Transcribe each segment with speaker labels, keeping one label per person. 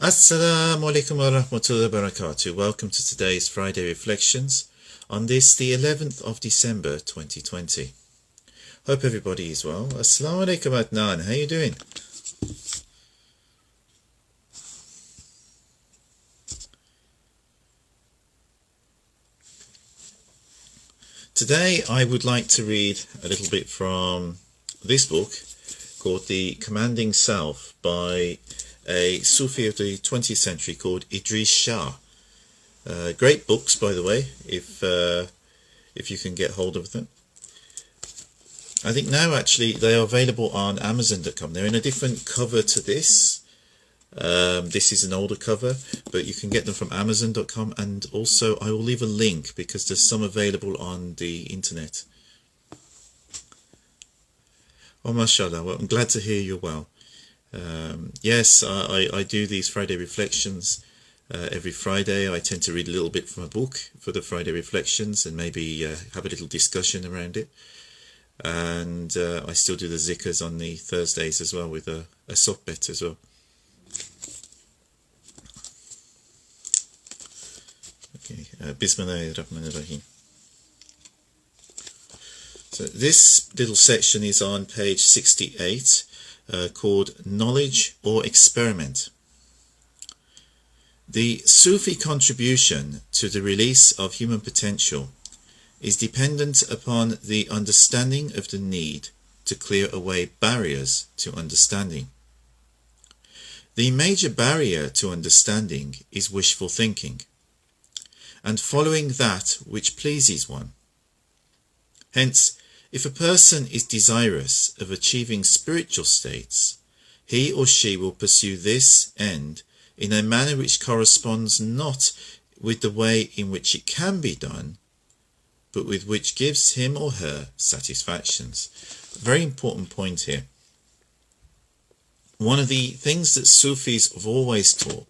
Speaker 1: Assalamu alaikum wa rahmatullahi wa barakatuh. Welcome to today's Friday Reflections on this, the 11th of December 2020. Hope everybody is well. Assalamu alaikum Adnan, how you doing? Today I would like to read a little bit from this book called The Commanding Self by a Sufi of the 20th century called Idries Shah. Great books, by the way, if you can get hold of them. I think now actually they are available on Amazon.com. They're in a different cover to this. This is an older cover, but you can get them from Amazon.com, and also I will leave a link because there's some available on the internet. Oh, mashallah. Well, I'm glad to hear you're well. Yes, I do these Friday Reflections every Friday. I tend to read a little bit from a book for the Friday Reflections and maybe have a little discussion around it. And I still do the zikrs on the Thursdays as well with a sohbet as well. Okay, Bismillahirrahmanirrahim. So this little section is on page 68. Called Knowledge or Experiment. The Sufi contribution to the release of human potential is dependent upon the understanding of the need to clear away barriers to understanding. The major barrier to understanding is wishful thinking, and following that which pleases one. Hence, if a person is desirous of achieving spiritual states, he or she will pursue this end in a manner which corresponds not with the way in which it can be done, but with which gives him or her satisfactions. Very important point here. One of the things that Sufis have always taught,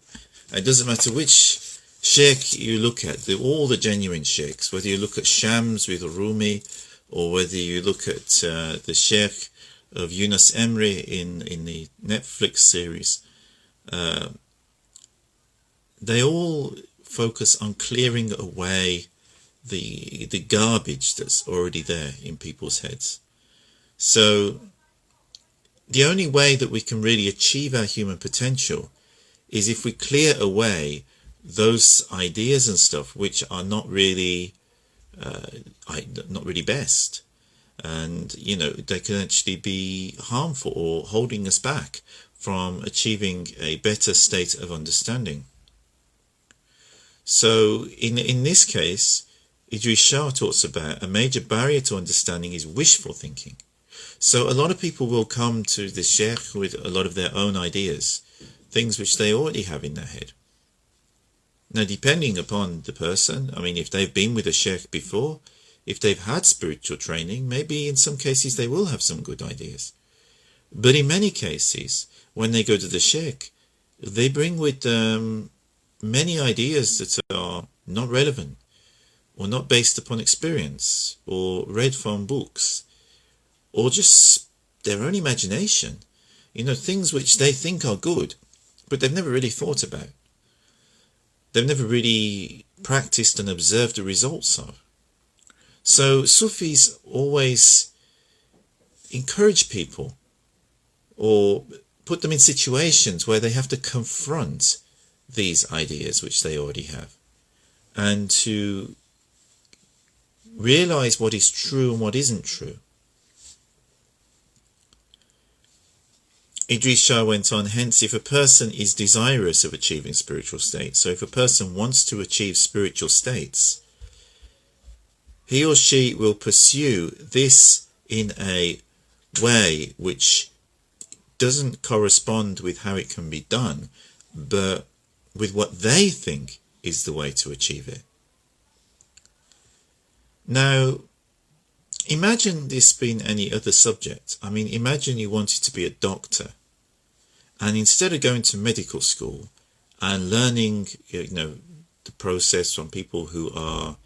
Speaker 1: it doesn't matter which sheikh you look at, all the genuine sheikhs, whether you look at Shams with Rumi, or whether you look at the Sheikh of Yunus Emre in the Netflix series, they all focus on clearing away the garbage that's already there in people's heads. So the only way that we can really achieve our human potential is if we clear away those ideas and stuff which are not really best, and they can actually be harmful or holding us back from achieving a better state of understanding. So in this case, Idries Shah talks about a major barrier to understanding is wishful thinking. So a lot of people will come to the sheikh with a lot of their own ideas, things which they already have in their head. Now, depending upon the person, I mean, if they've been with a sheikh before, if they've had spiritual training, maybe in some cases they will have some good ideas. But in many cases, when they go to the sheikh, they bring with them many ideas that are not relevant, or not based upon experience, or read from books, or just their own imagination. Things which they think are good, but they've never really thought about. They've never really practiced and observed the results of. So Sufis always encourage people or put them in situations where they have to confront these ideas which they already have, and to realize what is true and what isn't true. Idries Shah went on, hence if a person is desirous of achieving spiritual states, so if a person wants to achieve spiritual states, he or she will pursue this in a way which doesn't correspond with how it can be done, but with what they think is the way to achieve it. Now, imagine this being any other subject. I mean, imagine you wanted to be a doctor, and instead of going to medical school and learning, the process from people who are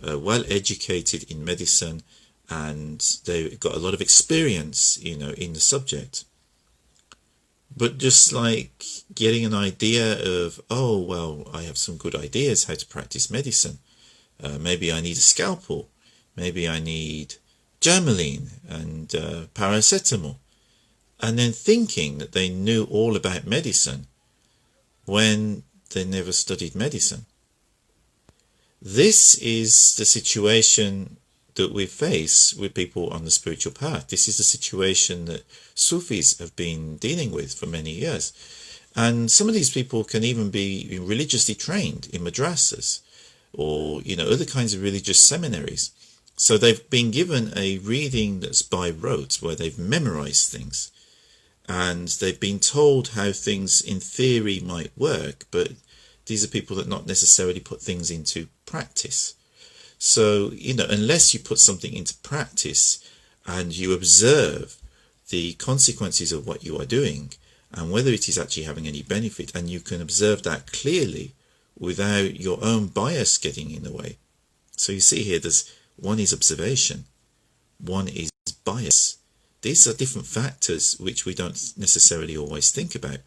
Speaker 1: well educated in medicine and they've got a lot of experience, in the subject, But just like getting an idea of, oh, well, I have some good ideas how to practice medicine. Maybe I need a scalpel. Maybe I need Germaline and paracetamol. And then thinking that they knew all about medicine when they never studied medicine. This is the situation that we face with people on the spiritual path. This is the situation that Sufis have been dealing with for many years. And some of these people can even be religiously trained in madrasas or, other kinds of religious seminaries. So they've been given a reading that's by rote, where they've memorized things. And they've been told how things in theory might work, but these are people that not necessarily put things into practice. So, unless you put something into practice and you observe the consequences of what you are doing and whether it is actually having any benefit, and you can observe that clearly without your own bias getting in the way. So you see here, one is observation, one is bias. These are different factors which we don't necessarily always think about.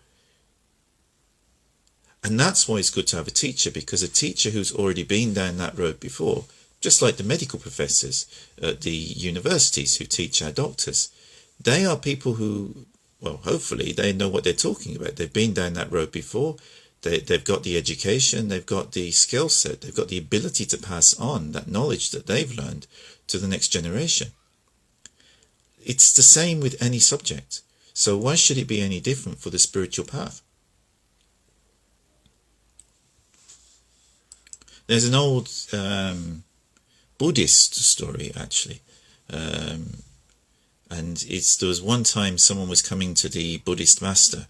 Speaker 1: And that's why it's good to have a teacher, because a teacher who's already been down that road before, just like the medical professors at the universities who teach our doctors, they are people who, well, hopefully they know what they're talking about. They've been down that road before. They've got the education, they've got the skill set, they've got the ability to pass on that knowledge that they've learned to the next generation. It's the same with any subject. So why should it be any different for the spiritual path? There's an old Buddhist story, actually. And there was one time someone was coming to the Buddhist master,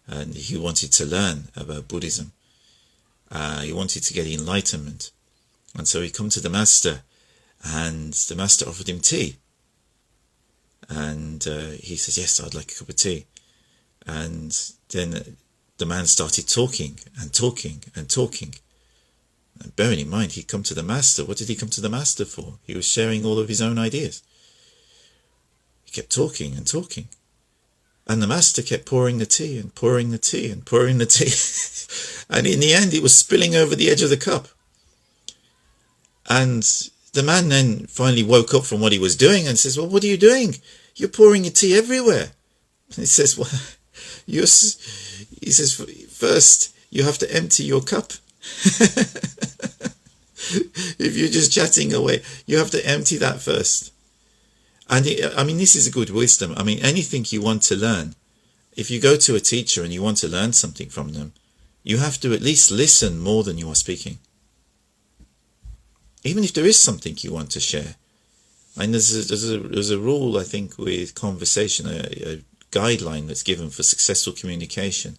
Speaker 1: and he wanted to learn about Buddhism. He wanted to get enlightenment. And so he come to the master, and the master offered him tea. And he says, yes, I'd like a cup of tea. And then the man started talking and talking and talking. And bearing in mind, he'd come to the master. What did he come to the master for? He was sharing all of his own ideas. He kept talking and talking. And the master kept pouring the tea and pouring the tea and pouring the tea. And in the end, it was spilling over the edge of the cup. And the man then finally woke up from what he was doing and says, well, what are you doing? You're pouring your tea everywhere. And he says, well, he says, first, you have to empty your cup. If you're just chatting away, you have to empty that first. And this is a good wisdom. Anything you want to learn, if you go to a teacher and you want to learn something from them, you have to at least listen more than you are speaking. Even if there is something you want to share. And there's a rule, I think, with conversation, a guideline that's given for successful communication,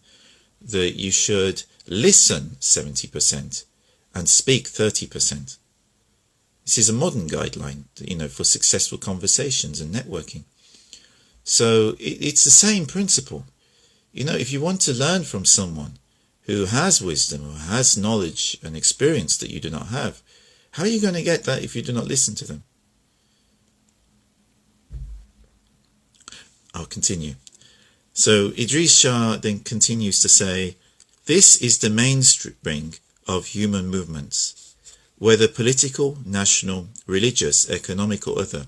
Speaker 1: that you should listen 70% and speak 30%. This is a modern guideline, for successful conversations and networking. So it's the same principle. If you want to learn from someone who has wisdom or has knowledge and experience that you do not have, how are you going to get that if you do not listen to them? I'll continue. So Idries Shah then continues to say, this is the mainspring of human movements, whether political, national, religious, economic or other.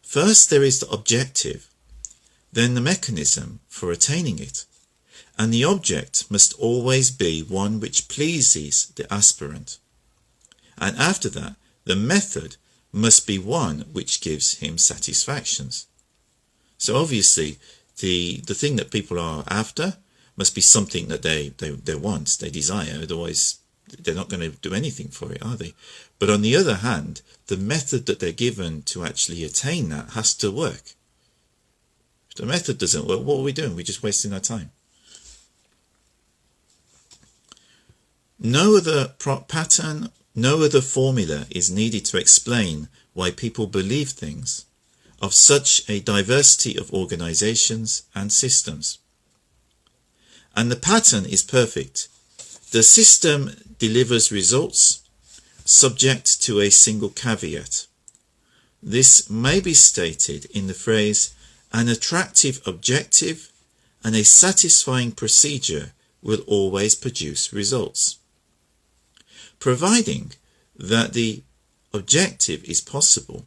Speaker 1: First there is the objective, then the mechanism for attaining it, and the object must always be one which pleases the aspirant. And after that, the method must be one which gives him satisfactions. So obviously, the thing that people are after must be something that they want, they desire, otherwise they're not going to do anything for it, are they? But on the other hand, the method that they're given to actually attain that has to work. If the method doesn't work, what are we doing? We're just wasting our time. No other pattern, no other formula is needed to explain why people believe things of such a diversity of organizations and systems. And the pattern is perfect. The system delivers results subject to a single caveat. This may be stated in the phrase, an attractive objective and a satisfying procedure will always produce results, providing that the objective is possible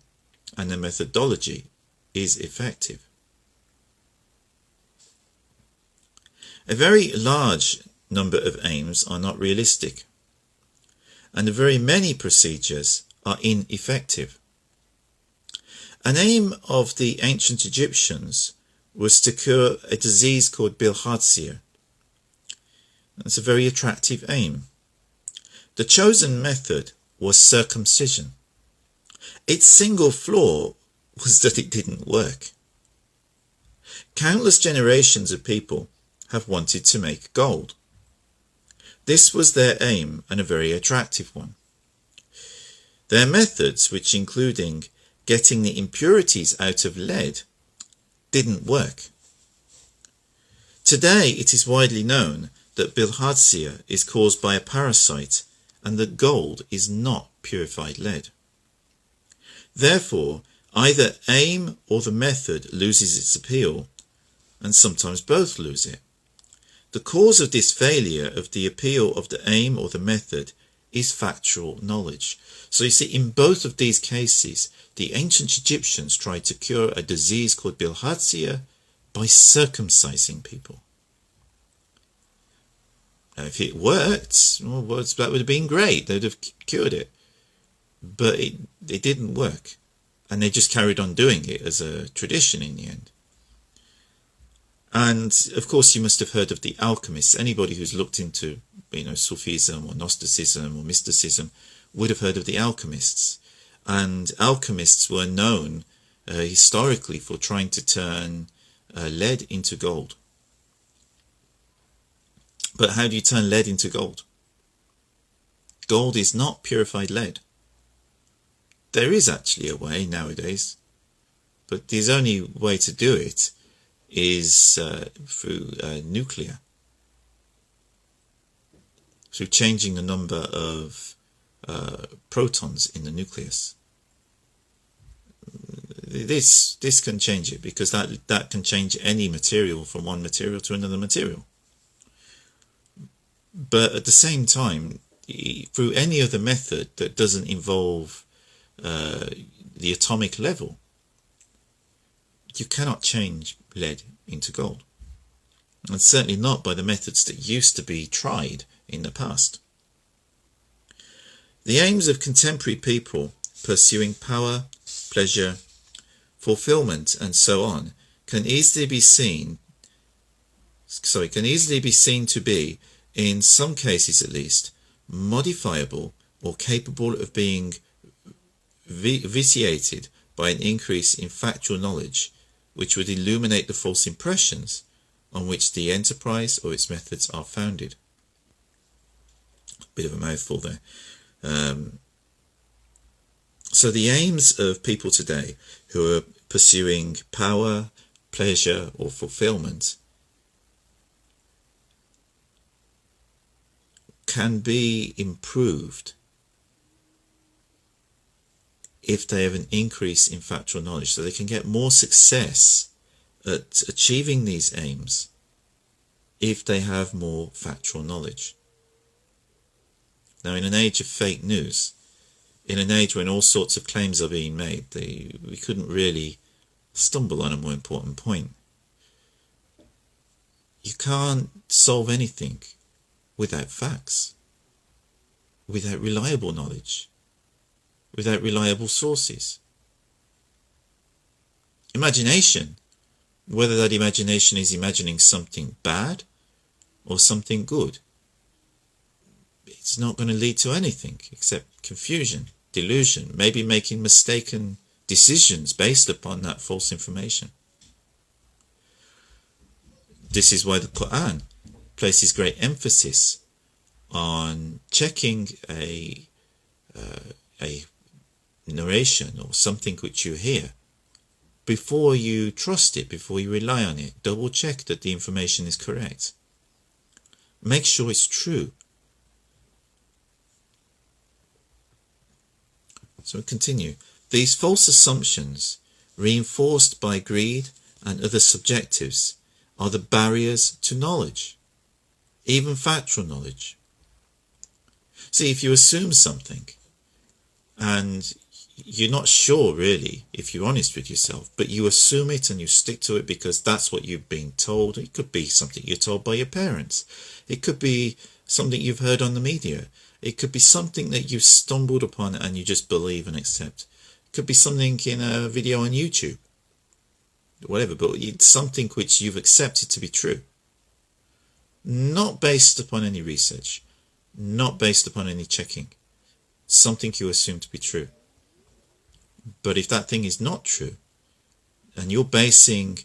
Speaker 1: and the methodology is effective. A very large number of aims are not realistic, and very many procedures are ineffective. An aim of the ancient Egyptians was to cure a disease called bilharzia. That's a very attractive aim. The chosen method was circumcision. Its single flaw was that it didn't work. Countless generations of people have wanted to make gold. This was their aim, and a very attractive one. Their methods, which including getting the impurities out of lead, didn't work. Today it is widely known that bilharzia is caused by a parasite and that gold is not purified lead. Therefore, either aim or the method loses its appeal, and sometimes both lose it. The cause of this failure of the appeal of the aim or the method is factual knowledge. So you see, in both of these cases, the ancient Egyptians tried to cure a disease called bilharzia by circumcising people. Now, if it worked, well, that would have been great. They would have cured it. But it didn't work. And they just carried on doing it as a tradition in the end. And of course you must have heard of the alchemists. Anybody who's looked into, Sufism or Gnosticism or mysticism would have heard of the alchemists. And alchemists were known historically for trying to turn lead into gold. But how do you turn lead into gold? Gold is not purified lead. There is actually a way nowadays, but the only way to do it is through nuclear, through changing the number of protons in the nucleus. This can change it, because that can change any material from one material to another material. But at the same time, through any other method that doesn't involve the atomic level, you cannot change lead into gold. And certainly not by the methods that used to be tried in the past. The aims of contemporary people pursuing power, pleasure, fulfillment, and so on can easily be seen to be, in some cases at least, modifiable or capable of being vitiated by an increase in factual knowledge, which would illuminate the false impressions on which the enterprise or its methods are founded. Bit of a mouthful there. So the aims of people today who are pursuing power, pleasure, or fulfillment can be improved if they have an increase in factual knowledge, so they can get more success at achieving these aims if they have more factual knowledge. Now, in an age of fake news, in an age when all sorts of claims are being made, we couldn't really stumble on a more important point. You can't solve anything without facts, without reliable knowledge, without reliable sources. Imagination, whether that imagination is imagining something bad or something good, it's not going to lead to anything except confusion, delusion, maybe making mistaken decisions based upon that false information. This is why the Quran places great emphasis on checking a narration or something which you hear before you trust it, before you rely on it. Double check that the information is correct. Make sure it's true. So we continue. These false assumptions, reinforced by greed and other subjectives, are the barriers to knowledge, even factual knowledge. See, if you assume something and you're not sure really, if you're honest with yourself, but you assume it and you stick to it because that's what you've been told. It could be something you're told by your parents. It could be something you've heard on the media. It could be something that you've stumbled upon and you just believe and accept. It could be something in a video on YouTube, whatever, but it's something which you've accepted to be true. Not based upon any research, not based upon any checking. Something you assume to be true. But if that thing is not true, and you're basing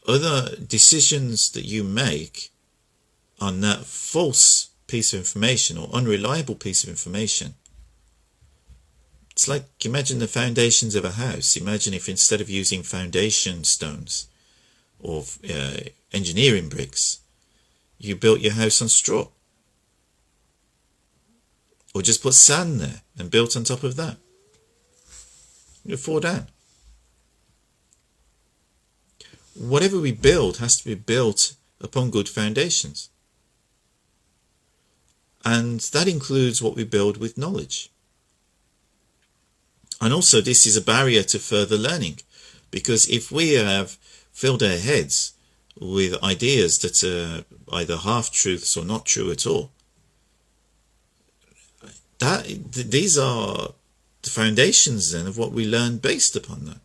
Speaker 1: other decisions that you make on that false piece of information or unreliable piece of information, it's like, imagine the foundations of a house. Imagine if instead of using foundation stones or engineering bricks, you built your house on straw. Or just put sand there and built on top of that. You'll fall down. Whatever we build has to be built upon good foundations. And that includes what we build with knowledge. And also this is a barrier to further learning, because if we have filled our heads with ideas that are either half-truths or not true at all, these are the foundations then of what we learn based upon that.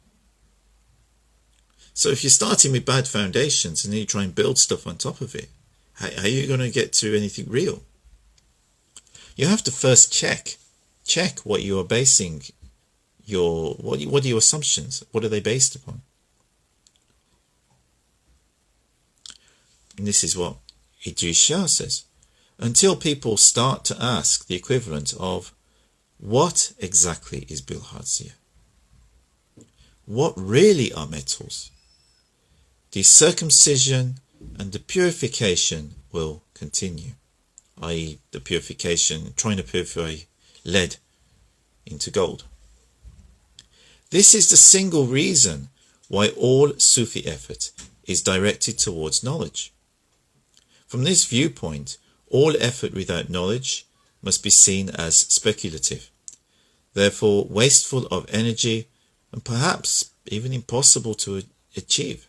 Speaker 1: So if you're starting with bad foundations and then you try and build stuff on top of it, how are you going to get to anything real? You have to first check what you are basing what are your assumptions? What are they based upon? And this is what Idries Shah says. Until people start to ask the equivalent of, what exactly is bilharzia? What really are metals? The circumcision and the purification will continue, i.e. the purification, trying to purify lead into gold. This is the single reason why all Sufi effort is directed towards knowledge. From this viewpoint, all effort without knowledge must be seen as speculative, therefore wasteful of energy and perhaps even impossible to achieve.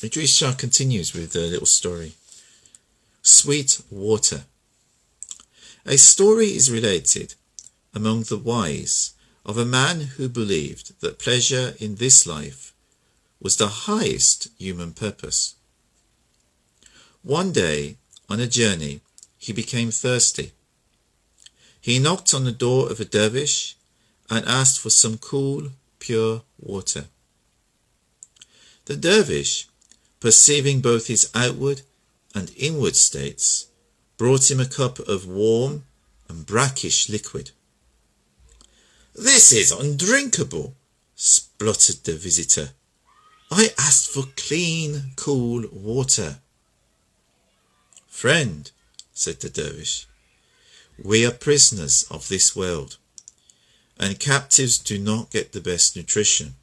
Speaker 1: Idries Shah continues with a little story. Sweet water. A story is related among the wise of a man who believed that pleasure in this life was the highest human purpose. One day, on a journey, he became thirsty. He knocked on the door of a dervish and asked for some cool, pure water. The dervish, perceiving both his outward and inward states, brought him a cup of warm and brackish liquid. "This is undrinkable," spluttered the visitor. "I asked for clean, cool water." "Friend," said the dervish, "we are prisoners of this world, and captives do not get the best nutrition.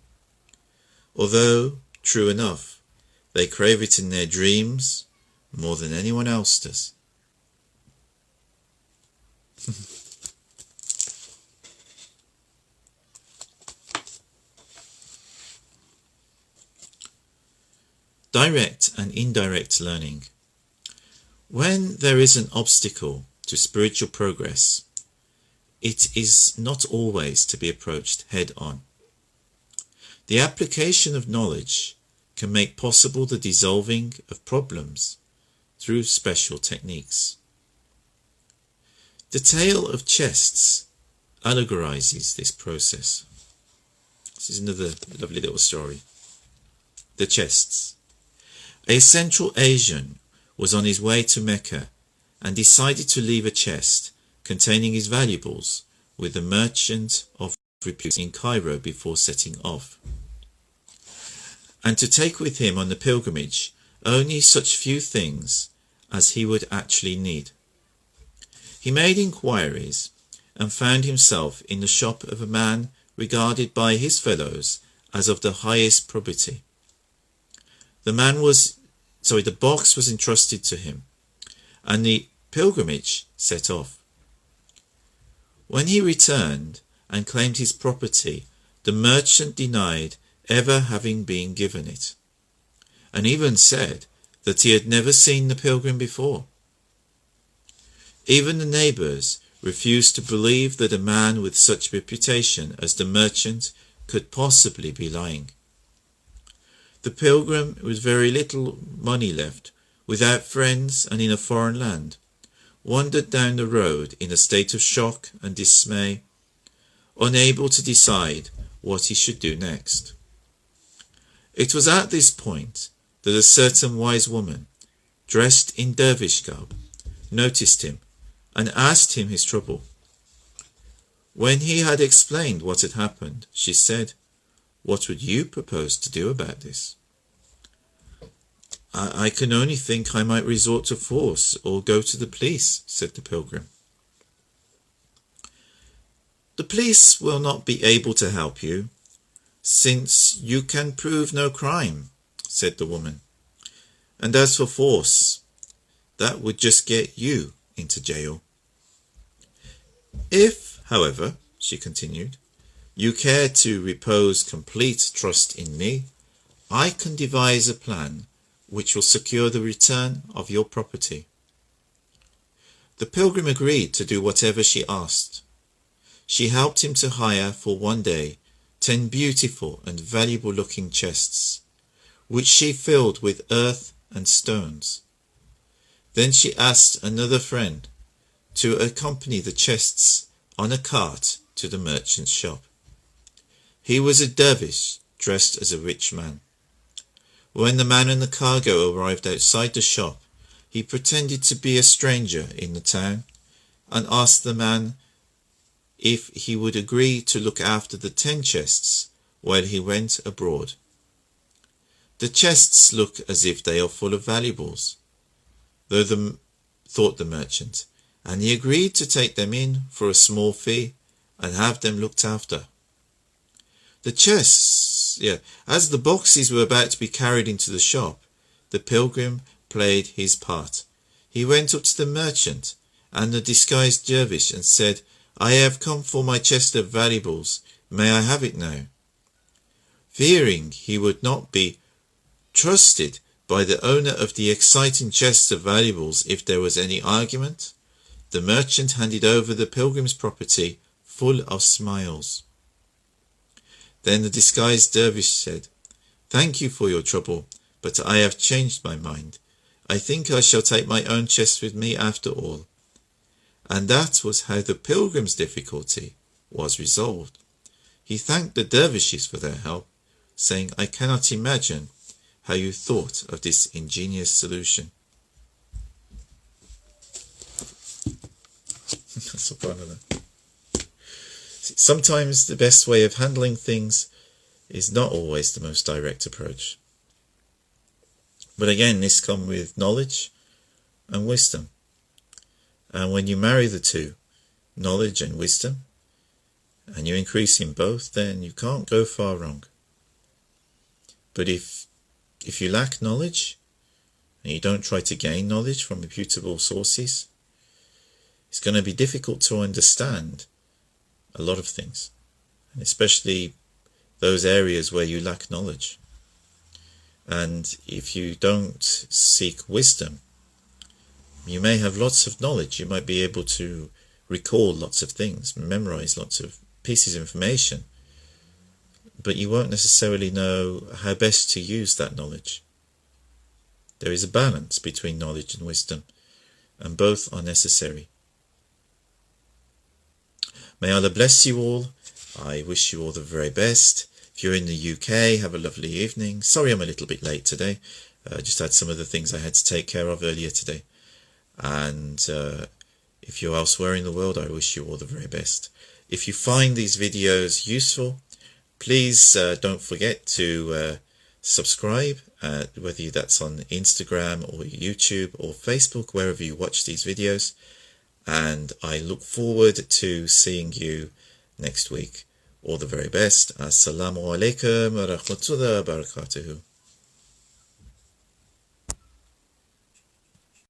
Speaker 1: Although, true enough, they crave it in their dreams more than anyone else does." Direct and indirect learning. When there is an obstacle to spiritual progress, it is not always to be approached head on. The application of knowledge can make possible the dissolving of problems through special techniques. The tale of chests allegorizes this process. This is another lovely little story. The chests. A Central Asian was on his way to Mecca and decided to leave a chest containing his valuables with the merchant of repute in Cairo before setting off, and to take with him on the pilgrimage only such few things as he would actually need. He made inquiries and found himself in the shop of a man regarded by his fellows as of the highest probity. The box was entrusted to him, and the pilgrimage set off. When he returned and claimed his property, the merchant denied ever having been given it, and even said that he had never seen the pilgrim before. Even the neighbours refused to believe that a man with such reputation as the merchant could possibly be lying. The pilgrim, with very little money left, without friends and in a foreign land, wandered down the road in a state of shock and dismay, unable to decide what he should do next. It was at this point that a certain wise woman, dressed in dervish garb, noticed him and asked him his trouble. When he had explained what had happened, she said, "What would you propose to do about this?" I can only think I might resort to force or go to the police," said the pilgrim. "The police will not be able to help you, since you can prove no crime," said the woman. "And as for force, that would just get you into jail. If, however," she continued, "you care to repose complete trust in me, I can devise a plan which will secure the return of your property." The pilgrim agreed to do whatever she asked. She helped him to hire for one day 10 beautiful and valuable-looking chests, which she filled with earth and stones. Then she asked another friend to accompany the chests on a cart to the merchant's shop. He was a dervish dressed as a rich man. When the man and the cargo arrived outside the shop, he pretended to be a stranger in the town and asked the man if he would agree to look after the 10 chests while he went abroad. "The chests look as if they are full of valuables," thought the merchant, and he agreed to take them in for a small fee and have them looked after. The chests, as the boxes were about to be carried into the shop, the pilgrim played his part. He went up to the merchant and the disguised dervish and said, "I have come for my chest of valuables. May I have it now?" Fearing he would not be trusted by the owner of the exciting chest of valuables if there was any argument, the merchant handed over the pilgrim's property full of smiles. Then the disguised dervish said, "Thank you for your trouble, but I have changed my mind. I think I shall take my own chest with me after all." And that was how the pilgrim's difficulty was resolved. He thanked the dervishes for their help, saying, "I cannot imagine how you thought of this ingenious solution." Sometimes the best way of handling things is not always the most direct approach. But again, this comes with knowledge and wisdom. And when you marry the two, knowledge and wisdom, and you increase in both, then you can't go far wrong. But if you lack knowledge, and you don't try to gain knowledge from reputable sources, it's going to be difficult to understand a lot of things, and especially those areas where you lack knowledge. And if you don't seek wisdom, you may have lots of knowledge. You might be able to recall lots of things, memorize lots of pieces of information, but you won't necessarily know how best to use that knowledge. There is a balance between knowledge and wisdom, and both are necessary. May Allah bless you all. I wish you all the very best. If you're in the UK, have a lovely evening. Sorry I'm a little bit late today. Just had some other things I had to take care of earlier today. And if you're elsewhere in the world, I wish you all the very best. If you find these videos useful, please don't forget to subscribe, whether that's on Instagram or YouTube or Facebook, wherever you watch these videos. And I look forward to seeing you next week. All the very best. Assalamu alaikum wa rahmatullahi wa barakatuhu.